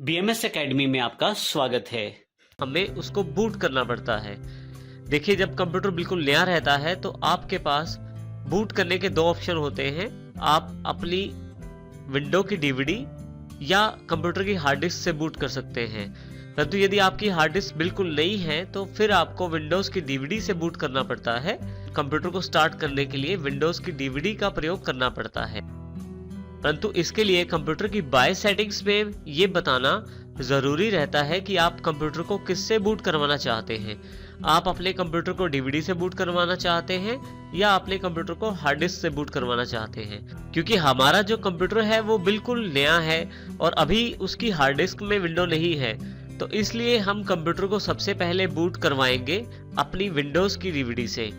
BMS academy में आपका स्वागत है। हमें उसको बूट करना पड़ता है। देखिए, जब कंप्यूटर बिल्कुल नया रहता है तो आपके पास बूट करने के दो ऑप्शन होते हैं। आप अपनी विंडो की डीवीडी या कंप्यूटर की हार्ड डिस्क से बूट कर सकते हैं, परंतु यदि आपकी हार्ड डिस्क बिल्कुल नई है तो फिर आपको विंडोज़ की डीवीडी से बूट करना पड़ता है। कंप्यूटर को स्टार्ट करने के लिए विंडोज़ की डीवीडी का प्रयोग करना पड़ता है, परंतु इसके लिए कंप्यूटर की बाय सेटिंग्स में ये बताना ज़रूरी रहता है कि आप कंप्यूटर को किससे बूट करवाना चाहते हैं। आप अपने कंप्यूटर को डीवीडी से बूट करवाना चाहते हैं या अपने कंप्यूटर को हार्ड डिस्क से बूट करवाना चाहते हैं, क्योंकि हमारा जो कंप्यूटर है वो बिल्कुल नया है और अभी उसकी हार्ड डिस्क में विंडो नहीं है, तो इसलिए हम कंप्यूटर को सबसे पहले बूट करवाएंगे अपनी विंडोज़ की डीवीडी से।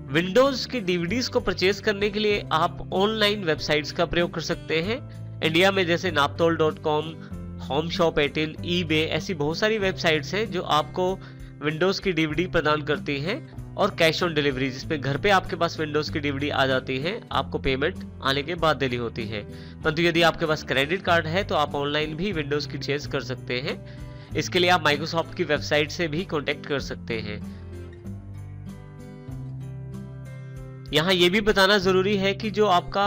विंडोज़ की डीवीडीज को परचेज करने के लिए आप ऑनलाइन वेबसाइट्स का प्रयोग कर सकते हैं। इंडिया में जैसे naptol.com, होम शॉप 18, eBay ऐसी बहुत सारी वेबसाइट्स हैं जो आपको विंडोज़ की डीवीडी प्रदान करती हैं और कैश ऑन डिलीवरी, जिसमें घर पे आपके पास विंडोज़ की डीवीडी आ जाती है, आपको पेमेंट आने के बाद देनी होती है। परंतु यदि आपके पास क्रेडिट कार्ड है तो आप ऑनलाइन भी विंडोज़ की परचेज कर सकते हैं। इसके लिए आप माइक्रोसॉफ्ट की वेबसाइट से भी कॉन्टेक्ट कर सकते हैं। यहाँ ये भी बताना जरूरी है कि जो आपका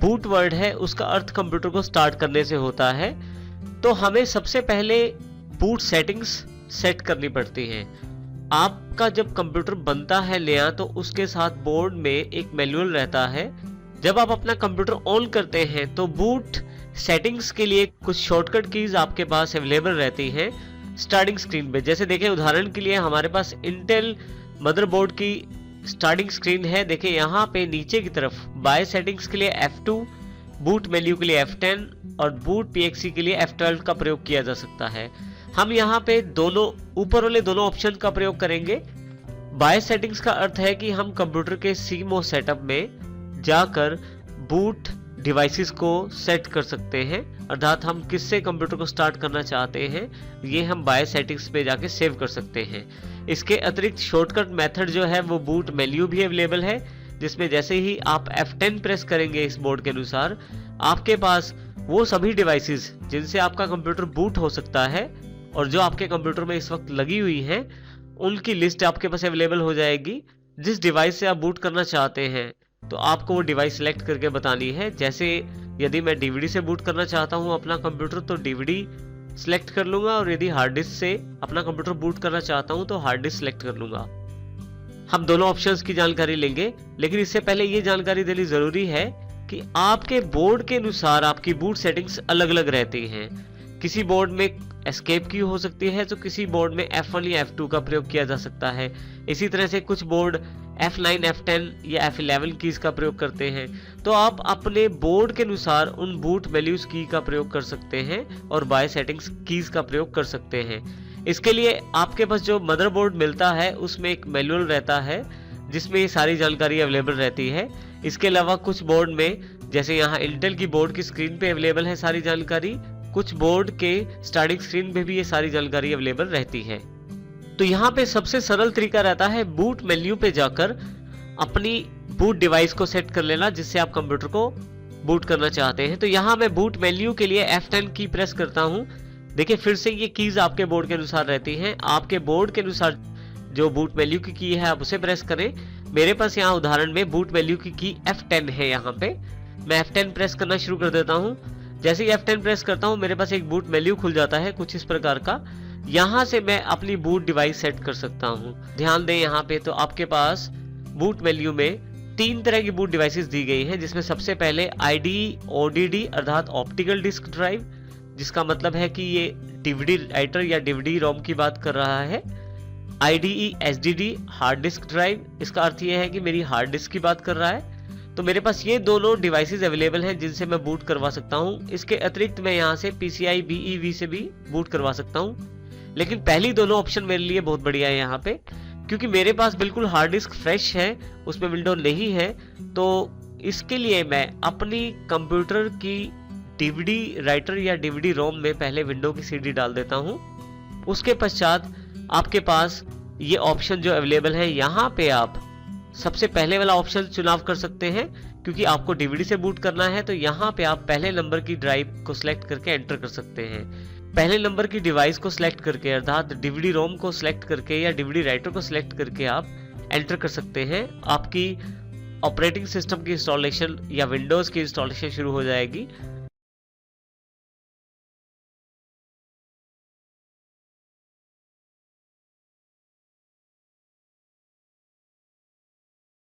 बूट वर्ड है उसका अर्थ कंप्यूटर को स्टार्ट करने से होता है, तो हमें सबसे पहले बूट सेटिंग्स सेट करनी पड़ती हैं। आपका जब कंप्यूटर बनता है नया तो उसके साथ बोर्ड में एक मैनुअल रहता है। जब आप अपना कंप्यूटर ऑन करते हैं तो बूट सेटिंग्स के लिए कुछ शॉर्टकट कीज आपके पास अवेलेबल रहती हैं स्टार्टिंग स्क्रीन पे। जैसे देखें, उदाहरण के लिए हमारे पास इंटेल मदरबोर्ड की स्टार्टिंग स्क्रीन है। देखिए यहाँ पे नीचे की तरफ बाय सेटिंग्स के लिए F2, बूट मेन्यू के लिए F10 और बूट PXE के लिए F12 का प्रयोग किया जा सकता है। हम यहाँ पे दोनों ऊपर वाले दोनों ऑप्शन का प्रयोग करेंगे। बाय सेटिंग्स का अर्थ है कि हम कंप्यूटर के CMOS सेटअप में जाकर बूट डिवाइसेस को सेट कर सकते हैं, अर्थात हम किससे कंप्यूटर को स्टार्ट करना चाहते हैं ये हम बाय सेटिंग्स पे जाके सेव कर सकते हैं। इसके अतिरिक्त शॉर्टकट मेथड जो है वो बूट मेन्यू भी अवेलेबल है, जिसमें जैसे ही आप F10 प्रेस करेंगे इस बोर्ड के अनुसार आपके पास वो सभी डिवाइसेस जिनसे आपका कंप्यूटर बूट हो सकता है और जो आपके कंप्यूटर में इस वक्त लगी हुई हैं उनकी लिस्ट आपके पास अवेलेबल हो जाएगी। जिस डिवाइस से आप बूट करना चाहते हैं तो आपको वो डिवाइस सेलेक्ट करके बतानी है। जैसे यदि मैं डीवीडी से बूट करना चाहता हूँ अपना कंप्यूटर तो डीवीडी सिलेक्ट कर लूंगा, और यदि हार्ड डिस्क से अपना कंप्यूटर बूट करना चाहता हूं तो हार्ड डिस्क सिलेक्ट कर लूंगा। हम दोनों ऑप्शंस की जानकारी लेंगे, लेकिन इससे पहले ये जानकारी देनी जरूरी है कि आपके बोर्ड के अनुसार आपकी बूट सेटिंग्स अलग अलग रहती हैं। किसी बोर्ड में एस्केप की हो सकती है तो किसी बोर्ड में F1 या F2 का प्रयोग किया जा सकता है। इसी तरह से कुछ बोर्ड F9, F10 या F11 कीज का प्रयोग करते हैं। तो आप अपने बोर्ड के अनुसार उन बूट वैल्यूज की का प्रयोग कर सकते हैं और बाय सेटिंग्स कीज का प्रयोग कर सकते हैं। इसके लिए आपके पास जो मदरबोर्ड मिलता है उसमें एक मैनुअल रहता है जिसमें ये सारी जानकारी अवेलेबल रहती है। इसके अलावा कुछ बोर्ड में, जैसे यहाँ इंटेल की बोर्ड की स्क्रीन पे अवेलेबल है सारी जानकारी, कुछ बोर्ड के स्टार्टिंग स्क्रीन पे भी ये सारी जानकारी अवेलेबल रहती है। तो यहाँ पे सबसे सरल तरीका रहता है बूट मेन्यू पे जाकर अपनी बूट डिवाइस को सेट कर लेना जिससे आप कंप्यूटर को बूट करना चाहते हैं। तो यहाँ मैं बूट मेन्यू के लिए F10 की प्रेस करता हूँ। देखिए, फिर से ये कीज आपके बोर्ड के अनुसार रहती हैं। आपके बोर्ड के अनुसार जो बूट मेन्यू की की है आप उसे प्रेस करें। मेरे पास यहाँ उदाहरण में बूट मेन्यू की F10 है। यहाँ पे मैं F10 प्रेस करना शुरू कर देता हूँ। जैसे ही F10 प्रेस करता हूँ मेरे पास एक बूट मेन्यू खुल जाता है कुछ इस प्रकार का। यहाँ से मैं अपनी बूट डिवाइस सेट कर सकता हूँ। ध्यान दें, यहाँ पे तो आपके पास बूट मेन्यू में 3 तरह की बूट डिवाइसेस दी गई हैं, जिसमें सबसे पहले IDE ODD अर्थात ऑप्टिकल डिस्क ड्राइव, जिसका मतलब है कि ये डीवीडी राइटर या डीवीडी रोम की बात कर रहा है। IDE SDD hard disk drive, इसका अर्थ ये है कि मेरी हार्ड डिस्क की बात कर रहा है। तो मेरे पास ये दोनों डिवाइसेस अवेलेबल हैं जिनसे मैं बूट करवा सकता हूँ। इसके अतिरिक्त मैं यहाँ से PCI BEV से भी बूट करवा सकता हूँ, लेकिन पहली दोनों ऑप्शन मेरे लिए बहुत बढ़िया है यहाँ पे, क्योंकि मेरे पास बिल्कुल हार्ड डिस्क फ्रेश है, उसमें विंडो नहीं है। तो इसके लिए मैं अपनी कंप्यूटर की डीवीडी राइटर या डीवीडी रोम में पहले विंडो की CD डाल देता हूँ। उसके पश्चात आपके पास ये ऑप्शन जो अवेलेबल है, यहाँ पे आप सबसे पहले वाला ऑप्शन चुनाव कर सकते हैं क्योंकि आपको डीवीडी से बूट करना है तो यहाँ पे आप पहले नंबर की ड्राइव को सिलेक्ट करके एंटर कर सकते हैं। पहले नंबर की डिवाइस को सिलेक्ट करके अर्थात डीवीडी रोम को सिलेक्ट करके या डीवीडी राइटर को सिलेक्ट करके आप एंटर कर सकते हैं। आपकी ऑपरेटिंग सिस्टम की इंस्टॉलेशन या विंडोज़ की इंस्टॉलेशन शुरू हो जाएगी।